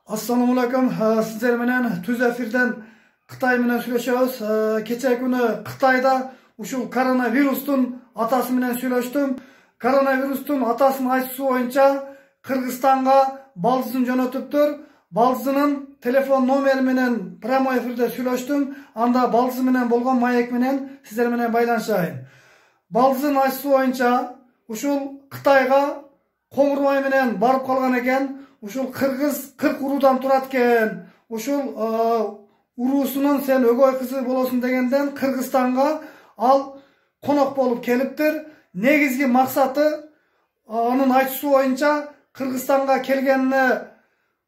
Assalamu alaikum. Sizler menen Tuz Efirden Xitay menen söylöşөбүz. Keçe günü Xitayda uşul koronavirustun atası menen söylöштүm. Koronavirustun atasının aytışı boyunca Kırgızstanга балдызын жөнөтүптүр. Балдызынын telefon номери менен прямой эфирде söylöштүм. Анда балдызы менен болгон маек менен сиздер менен байланышайын. Балдызынын aytışı боюнча ушул Кытайга Коңурбай менен барып калган экен. Ушул Кыргыз 40 урудан турат экен. Ушул уруусунун сен өгөй кызы болосуң дегенден Кыргызстанга ал конок болуп келиптир. Негизги максаты анын айтышы боюнча Кыргызстанга келгенине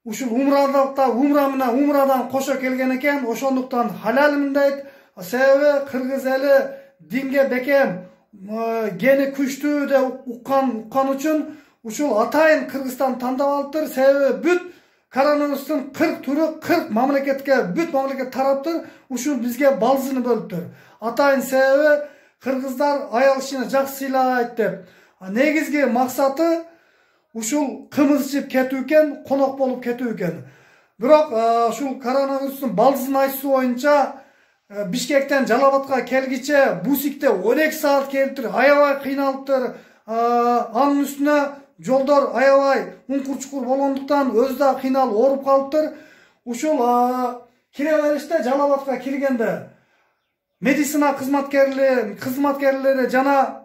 ушул умрадан кошо келген экен. Ошондуктан халалмын дейт. Себеби Кыргыз эли динге бекем гени күчтүү деп уккан үчүн ушул атайын Кыргызстан тандап алыптыр. Себеби бүт коронавирустун 40 түрү 40 мамлекетке бүт мамлекет тараптыр. Ушул бизге балзыны бөлүптүр. Атайын себеби кыргыздар аял кишини жакшы сыйлайт деп. Негизги максаты ушул кымыз ичип кетүү экен, конок болуп кетүү экен. Бирок ушул коронавирустун балзынын айтышы боюнча Бишкектен Жалалабадка келгиче бусикте 12 саат келиптир. Аябай кыйналыптыр. Анын үстүнө жолдор аябай ункур-чукур болгондуктан өзү да кыйналып ооруп калыптыр. Ушул кире бериште Жалалабадка киргенде медицина кызматкерлери жана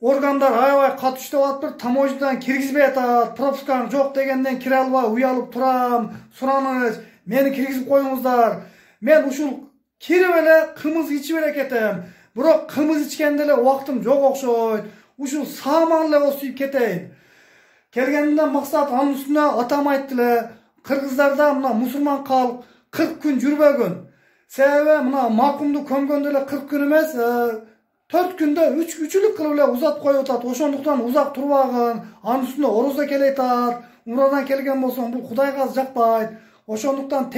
органдар аябай катуу иштеп атыптыр. Таможнядан киргизбей атат. Пропускаң жок дегенден кире албай уялып турам. Сураныч, мени киргизип коюңуздар. Мен ушул кирип эле кымыз ичип эле кетем. Бирок кымыз ичкенде эле убактым жок окшойт. Ушул сааман эле осуйуп кетейин. Келгенден максат анын үстүнө атам айтты эле. Кыргыздарда мына мусулман калк 40 күн жүрбөгөн. Себеби мына макумду көмгөндө эле 40 күн эмес, 4 күндө 3-3 кылып эле узатып коюп атат. Ошондуктан узак турбагын, анын үстүнө орозо келет атат. Умрадан келген болсоң бул Кудайга жакпайт. Ошондуктан